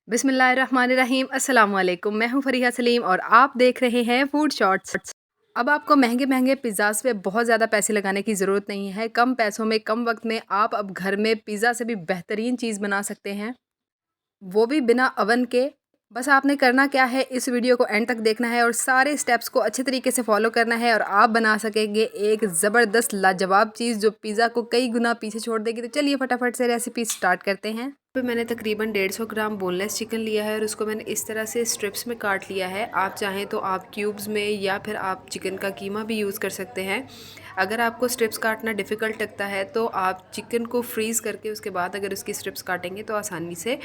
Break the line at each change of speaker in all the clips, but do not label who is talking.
बिस्मिल्लाहिर्रहमानिर्रहीम अस्सलाम वालेकुम। मैं हूं फरीहा सलीम और आप देख रहे हैं फूड शॉर्ट्स। अब आपको महंगे महंगे पिज़्ज़ाज़ पे बहुत ज़्यादा पैसे लगाने की ज़रूरत नहीं है। कम पैसों में कम वक्त में आप अब घर में पिज़्ज़ा से भी बेहतरीन चीज़ बना सकते हैं, वो भी बिना अवन के। बस आपने करना क्या है, इस वीडियो को एंड तक देखना है और सारे स्टेप्स को अच्छे तरीके से फॉलो करना है और आप बना सकेंगे एक ज़बरदस्त लाजवाब चीज़ जो पिज़्ज़ा को कई गुना पीछे छोड़ देगी। तो चलिए फटाफट से रेसिपी स्टार्ट करते हैं। पे मैंने तकरीबन 150 ग्राम बोनलेस चिकन लिया है और उसको मैंने इस तरह से स्ट्रिप्स में काट लिया है। आप चाहें तो आप क्यूब्स में या फिर आप चिकन का कीमा भी यूज़ कर सकते हैं। अगर आपको स्ट्रिप्स काटना डिफ़िकल्ट लगता है तो आप चिकन को फ्रीज़ करके उसके बाद अगर उसकी स्ट्रिप्स काटेंगे तो आसानी से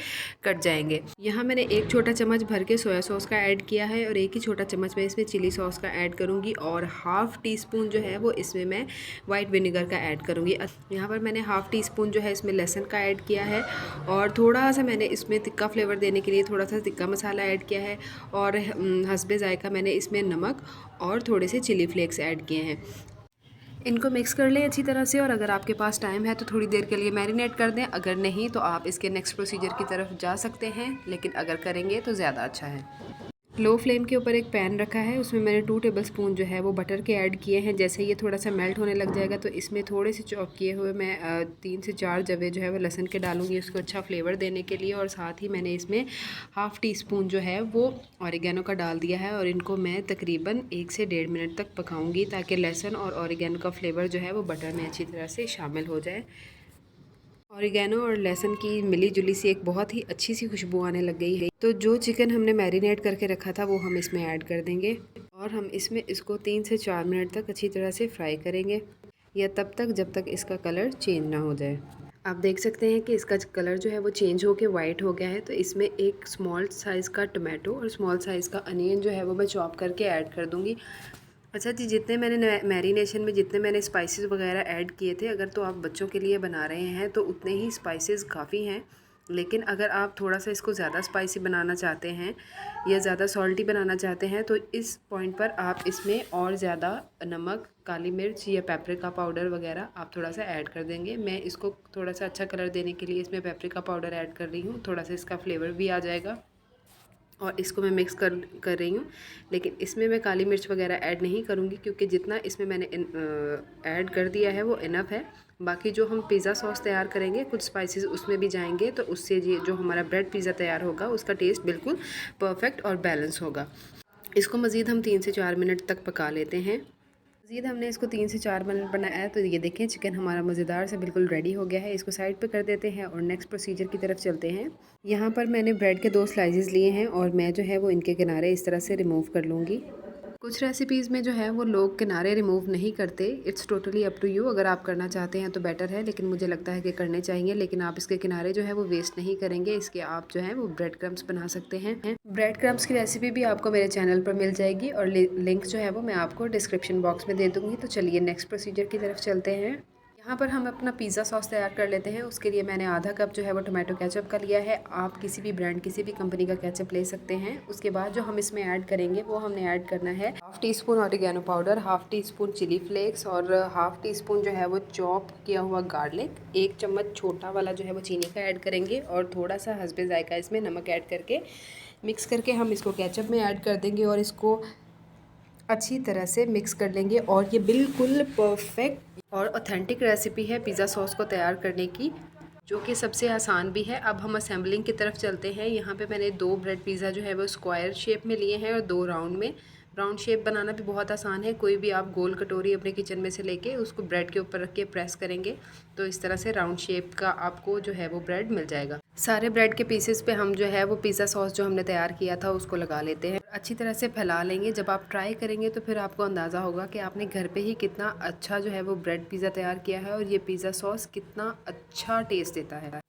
कट जाएंगे। यहाँ मैंने एक छोटा चम्मच भर के सोया सॉस का ऐड किया है और एक ही छोटा चम्मच मैं इसमें चिली सॉस का ऐड करूँगी और हाफ़ टी स्पून जो है वो इसमें मैं वाइट विनेगर का ऐड करूँगी। यहाँ पर मैंने हाफ़ टी स्पून जो है इसमें लहसुन का ऐड किया है और थोड़ा सा मैंने इसमें तिक्का फ्लेवर देने के लिए थोड़ा सा तिक्का मसाला ऐड किया है और हस्बे ज़ायका मैंने इसमें नमक और थोड़े से चिली फ्लेक्स ऐड किए हैं। इनको मिक्स कर लें अच्छी तरह से और अगर आपके पास टाइम है तो थोड़ी देर के लिए मैरिनेट कर दें। अगर नहीं तो आप इसके नेक्स्ट प्रोसीजर की तरफ जा सकते हैं, लेकिन अगर करेंगे तो ज़्यादा अच्छा है। लो फ्लेम के ऊपर एक पैन रखा है, उसमें मैंने 2 टेबलस्पून जो है वो बटर के ऐड किए हैं। जैसे ये थोड़ा सा मेल्ट होने लग जाएगा तो इसमें थोड़े से चॉप किए हुए मैं 3 से 4 जवे जो है वो लहसुन के डालूंगी उसको अच्छा फ्लेवर देने के लिए। और साथ ही मैंने इसमें हाफ़ टी स्पून जो है वो ऑरिगेनो का डाल दिया है और इनको मैं तकरीबन 1 से 1.5 मिनट तक पकाऊंगी ताकि लहसुन और ऑरिगेनो का फ्लेवर जो है वो बटर में अच्छी तरह से शामिल हो जाए। ऑरिगेनो और लहसुन की मिली जुली सी एक बहुत ही अच्छी सी खुशबू आने लग गई है। तो जो चिकन हमने मैरिनेट करके रखा था वो हम इसमें ऐड कर देंगे और हम इसमें इसको 3 से 4 मिनट तक अच्छी तरह से फ्राई करेंगे, या तब तक जब तक इसका कलर चेंज ना हो जाए। आप देख सकते हैं कि इसका कलर जो है वो चेंज होके वाइट हो गया है। तो इसमें एक स्मॉल साइज़ का टमाटो और स्मॉल साइज़ का अनियन जो है वो मैं चॉप करके ऐड कर दूँगी। अच्छा जी, जितने मैंने मैरिनेशन में जितने मैंने स्पाइसेस वगैरह ऐड किए थे, अगर तो आप बच्चों के लिए बना रहे हैं तो उतने ही स्पाइसेस काफ़ी हैं। लेकिन अगर आप थोड़ा सा इसको ज़्यादा स्पाइसी बनाना चाहते हैं या ज़्यादा सॉल्टी बनाना चाहते हैं तो इस पॉइंट पर आप इसमें और ज़्यादा नमक, काली मिर्च या पेपरिका पाउडर वगैरह आप थोड़ा सा ऐड कर देंगे। मैं इसको थोड़ा सा अच्छा कलर देने के लिए इसमें पेपरिका पाउडर ऐड कर रही हूँ, थोड़ा सा इसका फ्लेवर भी आ जाएगा। और इसको मैं मिक्स कर रही हूँ, लेकिन इसमें मैं काली मिर्च वगैरह ऐड नहीं करूँगी क्योंकि जितना इसमें मैंने ऐड कर दिया है वो इनफ है। बाकी जो हम पिज़्ज़ा सॉस तैयार करेंगे कुछ स्पाइसेस उसमें भी जाएंगे तो उससे ये जो हमारा ब्रेड पिज़्ज़ा तैयार होगा उसका टेस्ट बिल्कुल परफेक्ट और बैलेंस होगा। इसको मज़ीद हम 3 से 4 मिनट तक पका लेते हैं। मज़ीद हमने इसको 3 से 4 मिनट बनाया है तो ये देखें चिकन हमारा मज़ेदार से बिल्कुल रेडी हो गया है। इसको साइड पे कर देते हैं और नेक्स्ट प्रोसीजर की तरफ चलते हैं। यहाँ पर मैंने ब्रेड के 2 स्लाइसेस लिए हैं और मैं जो है वो इनके किनारे इस तरह से रिमूव कर लूँगी। कुछ रेसिपीज़ में जो है वो लोग किनारे रिमूव नहीं करते, it's totally up to you. अगर आप करना चाहते हैं तो बेटर है, लेकिन मुझे लगता है कि करने चाहिए। लेकिन आप इसके किनारे जो है वो वेस्ट नहीं करेंगे, इसके आप जो है वो ब्रेड क्रम्स बना सकते हैं। ब्रेड क्रम्स की रेसिपी भी आपको मेरे चैनल पर मिल जाएगी और लिंक जो है वो मैं आपको डिस्क्रिप्शन बॉक्स में दे दूँगी। तो चलिए नेक्स्ट प्रोसीजर की तरफ चलते हैं। यहाँ पर हम अपना पिज़्ज़ा सॉस तैयार कर लेते हैं। उसके लिए मैंने आधा कप जो है वो टोमेटो केचप का लिया है। आप किसी भी ब्रांड किसी भी कंपनी का केचप ले सकते हैं। उसके बाद जो हम इसमें ऐड करेंगे वो हमने ऐड करना है half teaspoon oregano powder, half teaspoon chilli flakes और हाफ़ टी स्पून जो है वो चॉप किया हुआ गार्लिक। 1 चम्मच छोटा वाला जो है वो चीनी का ऐड करेंगे और थोड़ा सा हस्बे ज़ायका इसमें नमक ऐड करके मिक्स करके हम इसको केचप में ऐड कर देंगे और इसको अच्छी तरह से मिक्स कर लेंगे। और ये बिल्कुल परफेक्ट और ऑथेंटिक रेसिपी है पिज़्ज़ा सॉस को तैयार करने की, जो कि सबसे आसान भी है। अब हम असेंबलिंग की तरफ चलते हैं। यहाँ पे मैंने 2 ब्रेड पिज़्ज़ा जो है वो स्क्वायर शेप में लिए हैं और 2 राउंड में। राउंड शेप बनाना भी बहुत आसान है, कोई भी आप गोल कटोरी अपने किचन में से लेके उसको ब्रेड के ऊपर रख के प्रेस करेंगे तो इस तरह से राउंड शेप का आपको जो है वो ब्रेड मिल जाएगा। सारे ब्रेड के पीसेस पे हम जो है वो पिज़्ज़ा सॉस जो हमने तैयार किया था उसको लगा लेते हैं, अच्छी तरह से फैला लेंगे। जब आप ट्राई करेंगे तो फिर आपको अंदाज़ा होगा कि आपने घर पे ही कितना अच्छा जो है वो ब्रेड पिज़्ज़ा तैयार किया है और ये पिज़्ज़ा सॉस कितना अच्छा टेस्ट देता है।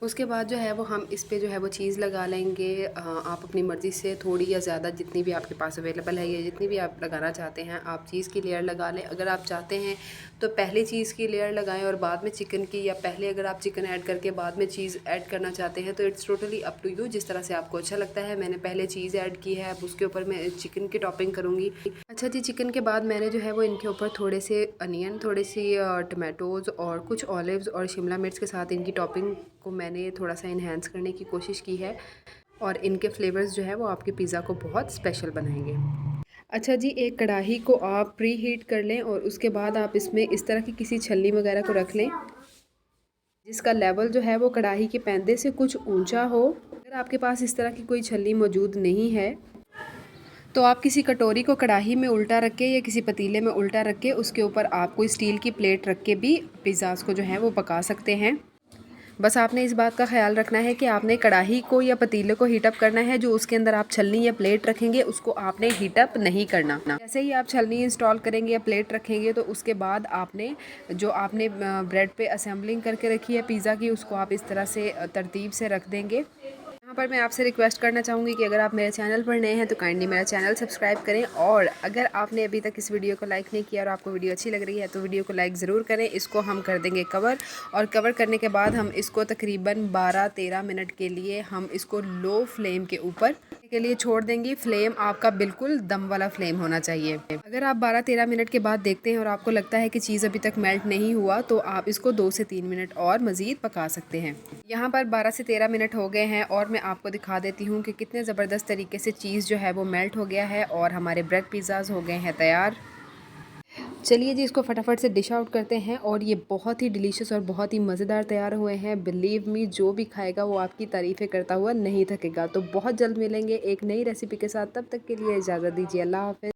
उसके बाद जो है वो हम इस पे जो है वो चीज़ लगा लेंगे। आप अपनी मर्ज़ी से थोड़ी या ज़्यादा जितनी भी आपके पास अवेलेबल है या जितनी भी आप लगाना चाहते हैं आप चीज़ की लेयर लगा लें। अगर आप चाहते हैं तो पहले चीज़ की लेयर लगाएं और बाद में चिकन की, या पहले अगर आप चिकन ऐड करके बाद में चीज़ ऐड करना चाहते हैं तो it's totally up to you, जिस तरह से आपको अच्छा लगता है। मैंने पहले चीज़ ऐड की है, अब उसके ऊपर मैं चिकन की टॉपिंग करूँगी। अच्छा जी, चिकन के बाद मैंने जो है वो इनके ऊपर थोड़े से अनियन, थोड़ी सी टमाटोज़ और कुछ ऑलिव्स और शिमला मिर्च के साथ इनकी टॉपिंग को मैंने थोड़ा सा इन्हेंस करने की कोशिश की है। और इनके फ्लेवर्स जो है वो आपके पिज़्ज़ा को बहुत स्पेशल बनाएंगे। अच्छा जी, एक कढ़ाई को आप प्री हीट कर लें और उसके बाद आप इसमें इस तरह की किसी छलनी वगैरह को रख लें जिसका लेवल जो है वो कढ़ाई के पैंदे से कुछ ऊंचा हो। अगर आपके पास इस तरह की कोई छलनी मौजूद नहीं है तो आप किसी कटोरी को कढ़ाई में उल्टा रख के या किसी पतीले में उल्टा रख के उसके ऊपर आप कोई स्टील की प्लेट रख के भी पिज़्ज़ाज़ को जो है वो पका सकते हैं। बस आपने इस बात का ख्याल रखना है कि आपने कढ़ाई को या पतीले को हीटअप करना है, जो उसके अंदर आप छलनी या प्लेट रखेंगे उसको आपने हीटअप नहीं करना। जैसे ही आप छलनी इंस्टॉल करेंगे या प्लेट रखेंगे तो उसके बाद आपने जो आपने ब्रेड पे असेंबलिंग करके रखी है पिज़्ज़ा की, उसको आप इस तरह से तरतीब से रख देंगे। यहाँ पर मैं आपसे रिक्वेस्ट करना चाहूँगी कि अगर आप मेरे चैनल पर नए हैं तो काइंडली मेरा चैनल सब्सक्राइब करें, और अगर आपने अभी तक इस वीडियो को लाइक नहीं किया और आपको वीडियो अच्छी लग रही है तो वीडियो को लाइक ज़रूर करें। इसको हम कर देंगे कवर, और कवर करने के बाद हम इसको तकरीबन 12-13 मिनट के लिए हम इसको लो फ्लेम के ऊपर के लिए छोड़ देंगे। फ्लेम आपका बिल्कुल दम वाला फ्लेम होना चाहिए। अगर आप 12-13 मिनट के बाद देखते हैं और आपको लगता है कि चीज़ अभी तक मेल्ट नहीं हुआ तो आप इसको 2 से 3 मिनट और मज़ीद पका सकते हैं। यहाँ पर 12 से 13 मिनट हो गए हैं और मैं आपको दिखा देती हूँ कि कितने ज़बरदस्त तरीके से चीज़ जो है वो मेल्ट हो गया है और हमारे ब्रेड पिज़्ज़ाज़ हो गए हैं तैयार। चलिए जी, इसको फटाफट से डिश आउट करते हैं, और ये बहुत ही डिलीशियस और बहुत ही मज़ेदार तैयार हुए हैं। बिलीव मी, जो भी खाएगा वो आपकी तारीफ़ें करता हुआ नहीं थकेगा। तो बहुत जल्द मिलेंगे एक नई रेसिपी के साथ, तब तक के लिए इजाज़त दीजिए। अल्लाह हाफ़िज़।